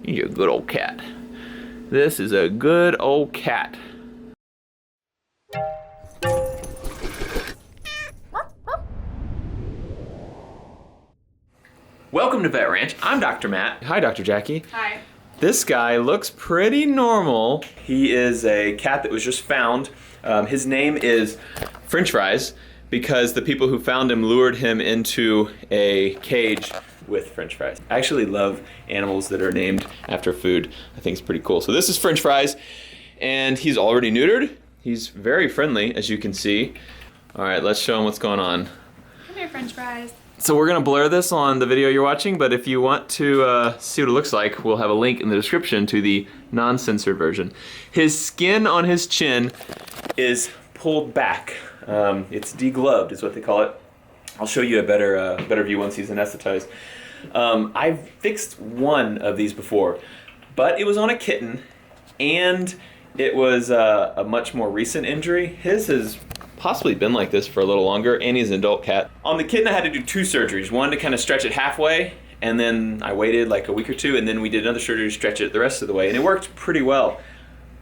You're a good old cat. This is a good old cat. Welcome to Vet Ranch. I'm Dr. Matt. Hi, Dr. Jackie. Hi. This guy looks pretty normal. He is a cat that was just found. His name is French Fries because the people who found him lured him into a cage with French Fries. I actually love animals that are named after food. I think it's pretty cool. So this is French Fries, and he's already neutered. He's very friendly, as you can see. All right, let's show him what's going on. Come here, French Fries. So we're gonna blur this on the video you're watching, but if you want to see what it looks like, we'll have a link in the description to the non-censored version. His skin on his chin is pulled back. It's degloved is what they call it. I'll show you a better view once he's anesthetized. I've fixed one of these before, but it was on a kitten, and it was a much more recent injury. His has possibly been like this for a little longer, and he's an adult cat. On the kitten, I had to do two surgeries. One to kind of stretch it halfway, and then I waited like a week or two, and then we did another surgery to stretch it the rest of the way, and it worked pretty well.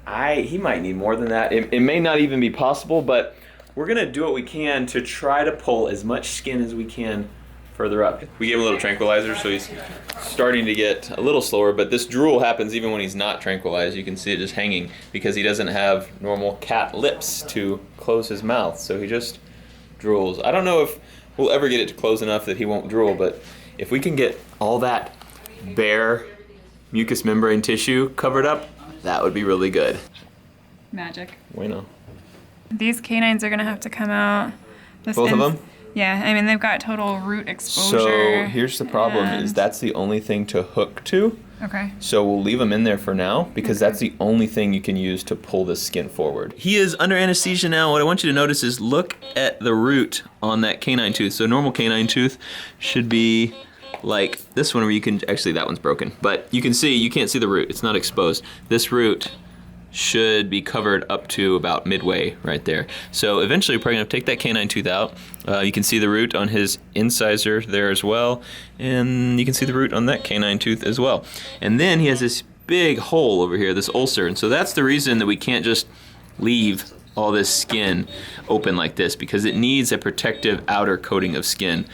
He might need more than that. It may not even be possible, but we're gonna do what we can to try to pull as much skin as we can further up. We gave him a little tranquilizer, so he's starting to get a little slower, but this drool happens even when he's not tranquilized. You can see it just hanging because he doesn't have normal cat lips to close his mouth, so he just drools. I don't know if we'll ever get it to close enough that he won't drool, but if we can get all that bare mucous membrane tissue covered up, that would be really good. Magic. Bueno. These canines are gonna have to come out. Both of them? Yeah, I mean, they've got total root exposure. So here's the problem, is that's the only thing to hook to. Okay. So we'll leave him in there for now because that's the only thing you can use to pull the skin forward. He is under anesthesia now. What I want you to notice is look at the root on that canine tooth. So normal canine tooth should be like this one where you can, actually that one's broken, but you can see, you can't see the root, it's not exposed. This root should be covered up to about midway right there. So eventually we're probably gonna take that canine tooth out. You can see the root on his incisor there as well, and you can see the root on that canine tooth as well. And then he has this big hole over here, this ulcer, and so that's the reason that we can't just leave all this skin open like this, because it needs a protective outer coating of skin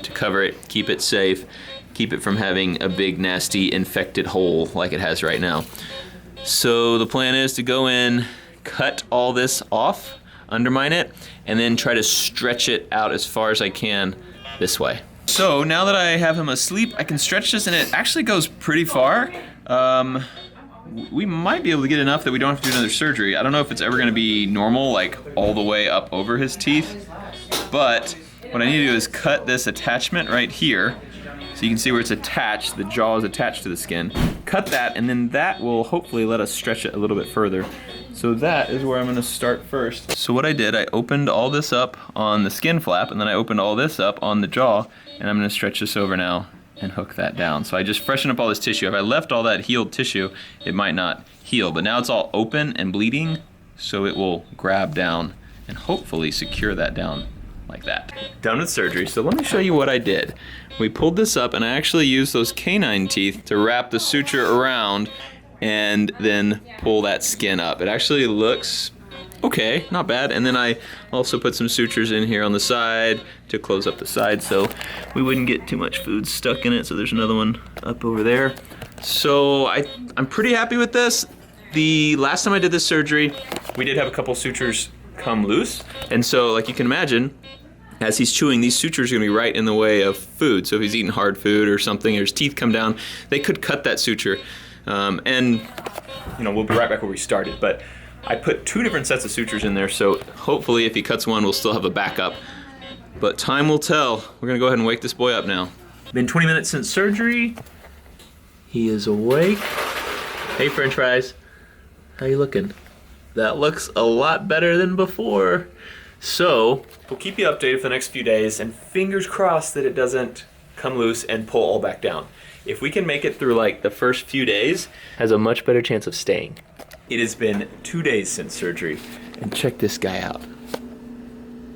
to cover it, keep it safe, keep it from having a big nasty infected hole like it has right now. So the plan is to go in, cut all this off, undermine it, and then try to stretch it out as far as I can this way. So now that I have him asleep, I can stretch this, and it actually goes pretty far. We might be able to get enough that we don't have to do another surgery. I don't know if it's ever gonna be normal, like all the way up over his teeth, but what I need to do is cut this attachment right here. So you can see where it's attached, the jaw is attached to the skin. Cut that, and then that will hopefully let us stretch it a little bit further. So that is where I'm gonna start first. So what I did, I opened all this up on the skin flap, and then I opened all this up on the jaw, and I'm gonna stretch this over now and hook that down. So I just freshen up all this tissue. If I left all that healed tissue, it might not heal, but now it's all open and bleeding, so it will grab down and hopefully secure that down like that. Done with surgery, so let me show you what I did. We pulled this up, and I actually used those canine teeth to wrap the suture around and then pull that skin up. It actually looks okay, not bad. And then I also put some sutures in here on the side to close up the side so we wouldn't get too much food stuck in it. So there's another one up over there. So I'm pretty happy with this. The last time I did this surgery, we did have a couple sutures come loose. And so like you can imagine, as he's chewing, these sutures are gonna be right in the way of food. So if he's eating hard food or something, or his teeth come down, they could cut that suture. And you know, we'll be right back where we started. But I put 2 different sets of sutures in there, so hopefully if he cuts one, we'll still have a backup. But time will tell. We're gonna go ahead and wake this boy up now. Been 20 minutes since surgery. He is awake. Hey, French Fries. How you looking? That looks a lot better than before. So, we'll keep you updated for the next few days, and fingers crossed that it doesn't come loose and pull all back down. If we can make it through like the first few days, has a much better chance of staying. It has been 2 days since surgery, and check this guy out.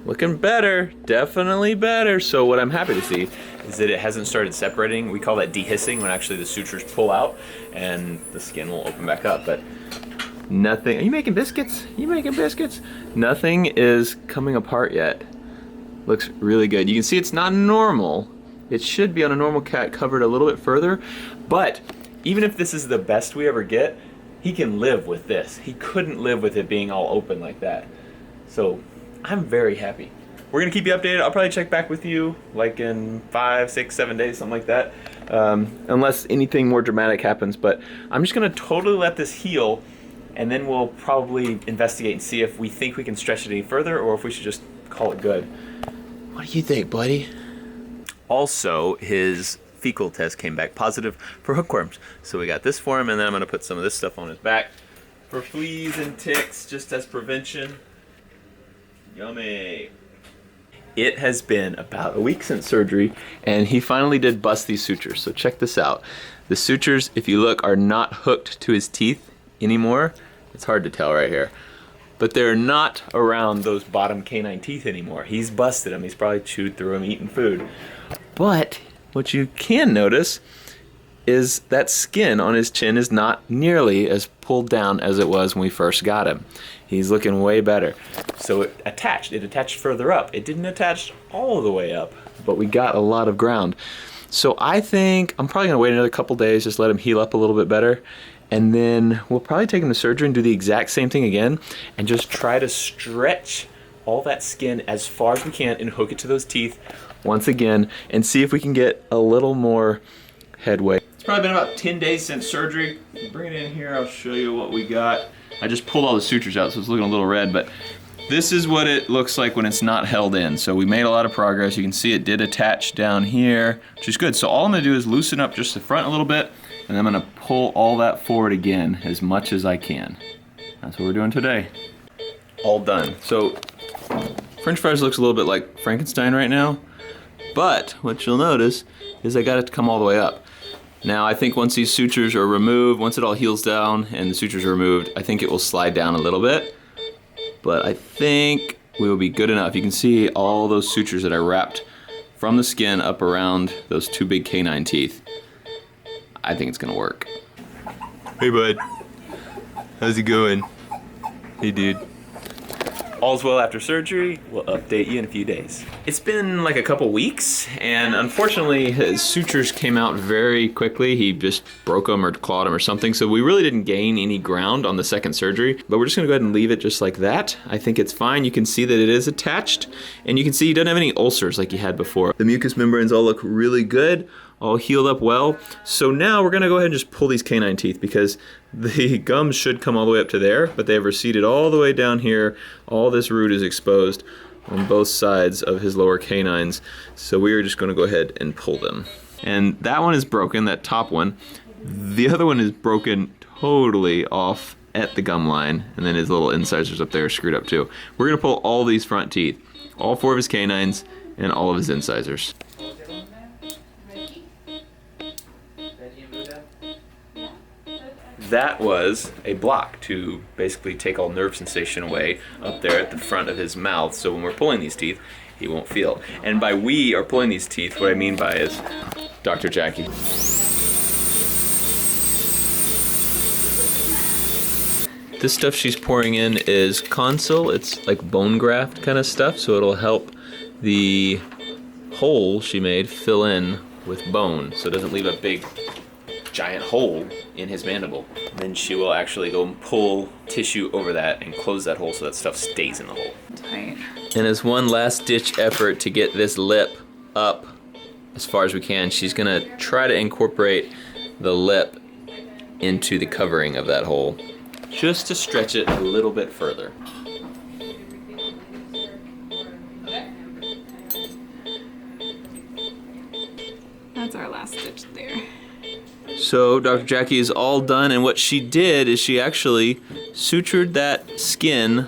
Looking better, definitely better. So what I'm happy to see is that it hasn't started separating. We call that dehissing, when actually the sutures pull out and the skin will open back up. But nothing. Are you making biscuits? You making biscuits? Nothing is coming apart yet. Looks really good. You can see it's not normal. It should be on a normal cat covered a little bit further, but even if this is the best we ever get, he can live with this. He couldn't live with it being all open like that. So I'm very happy. We're gonna keep you updated. I'll probably check back with you like in 5, 6, 7 days, something like that. Unless anything more dramatic happens, but I'm just gonna totally let this heal, and then we'll probably investigate and see if we think we can stretch it any further or if we should just call it good. What do you think, buddy? Also, his fecal test came back positive for hookworms. So we got this for him, and then I'm gonna put some of this stuff on his back for fleas and ticks, just as prevention. Yummy. It has been about a week since surgery, and he finally did bust these sutures. So check this out. The sutures, if you look, are not hooked to his teeth anymore. It's hard to tell right here. But they're not around those bottom canine teeth anymore. He's busted them. He's probably chewed through them, eating food. But what you can notice is that skin on his chin is not nearly as pulled down as it was when we first got him. He's looking way better. So it attached further up. It didn't attach all the way up, but we got a lot of ground. So I think I'm probably gonna wait another couple days, just let him heal up a little bit better. And then we'll probably take him to surgery and do the exact same thing again and just try to stretch all that skin as far as we can and hook it to those teeth once again and see if we can get a little more headway. It's probably been about 10 days since surgery. Bring it in here, I'll show you what we got. I just pulled all the sutures out, so it's looking a little red, but this is what it looks like when it's not held in. So we made a lot of progress. You can see it did attach down here, which is good. So all I'm gonna do is loosen up just the front a little bit, and I'm gonna pull all that forward again as much as I can. That's what we're doing today. All done. So French fries looks a little bit like Frankenstein right now, but what you'll notice is I got it to come all the way up. Now I think once these sutures are removed, once it all heals down and the sutures are removed, I think it will slide down a little bit, but I think we will be good enough. You can see all those sutures that I wrapped from the skin up around those two big canine teeth. I think it's gonna work. Hey bud, how's it going? Hey dude. All's well after surgery. We'll update you in a few days. It's been like a couple weeks, and unfortunately his sutures came out very quickly. He just broke them or clawed them or something, so we really didn't gain any ground on the second surgery, but we're just gonna go ahead and leave it just like that. I think it's fine. You can see that it is attached, and you can see he doesn't have any ulcers like he had before. The mucous membranes all look really good, all healed up well. So now we're gonna go ahead and just pull these canine teeth because the gums should come all the way up to there, but they have receded all the way down here. All this root is exposed on both sides of his lower canines. So we are just gonna go ahead and pull them. And that one is broken, that top one. The other one is broken totally off at the gum line, and then his little incisors up there are screwed up too. We're gonna pull all these front teeth, all 4 of his canines and all of his incisors. That was a block to basically take all nerve sensation away up there at the front of his mouth, so when we're pulling these teeth, he won't feel. And by we are pulling these teeth, what I mean by is Dr. Jackie. This stuff she's pouring in is consul. It's like bone graft kind of stuff, so it'll help the hole she made fill in with bone, so it doesn't leave a big giant hole in his mandible. Then she will actually go and pull tissue over that and close that hole so that stuff stays in the hole. Tight. And as one last ditch effort to get this lip up as far as we can, she's gonna try to incorporate the lip into the covering of that hole, just to stretch it a little bit further. That's our last stitch there. So Dr. Jackie is all done, and what she did is she actually sutured that skin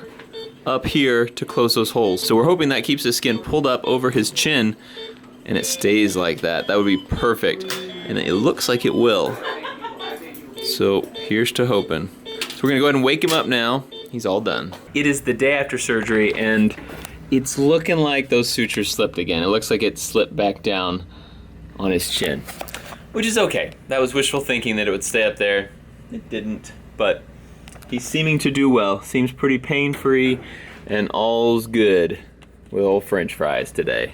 up here to close those holes. So we're hoping that keeps the skin pulled up over his chin and it stays like that. That would be perfect, and it looks like it will. So here's to hoping. So we're gonna go ahead and wake him up now. He's all done. It is the day after surgery, and it's looking like those sutures slipped again. It looks like it slipped back down on his chin, which is okay. That was wishful thinking that it would stay up there. It didn't, but he's seeming to do well. Seems pretty pain-free, and all's good with old French fries today.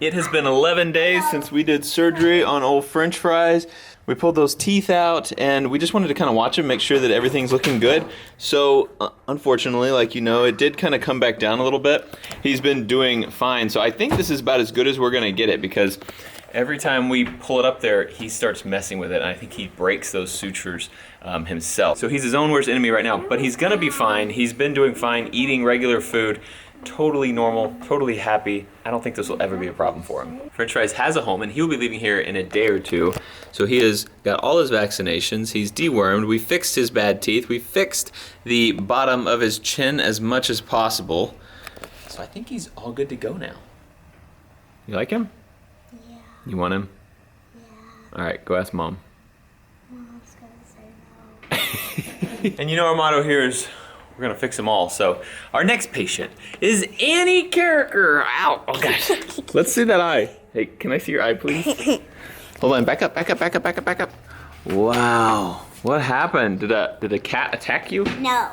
It has been 11 days since we did surgery on old French fries. We pulled those teeth out, and we just wanted to kind of watch him, make sure that everything's looking good. So, unfortunately, like you know, it did kind of come back down a little bit. He's been doing fine, so I think this is about as good as we're gonna get it, because every time we pull it up there, he starts messing with it, and I think he breaks those sutures himself. So he's his own worst enemy right now, but he's gonna be fine. He's been doing fine, eating regular food, totally normal, totally happy. I don't think this will ever be a problem for him. French Fries has a home, and he'll be leaving here in a day or two. So he has got all his vaccinations. He's dewormed. We fixed his bad teeth. We fixed the bottom of his chin as much as possible. So I think he's all good to go now. You like him? Yeah. You want him? Yeah. All right, go ask Mom. Mom's gonna say no. And you know our motto here is we're gonna fix them all. So our next patient is Annie Carricker. Ow, oh gosh. Let's see that eye. Hey, can I see your eye, please? Hold on, back up. Wow, what happened? Did a cat attack you? No.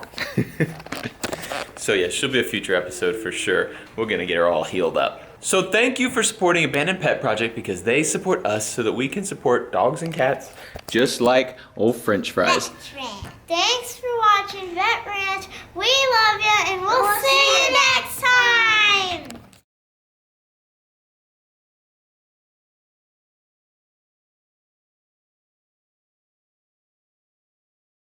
So yeah, she'll be a future episode for sure. We're gonna get her all healed up. So thank you for supporting Abandoned Pet Project, because they support us so that we can support dogs and cats just like old French Fries. Thanks for watching Vet Ranch with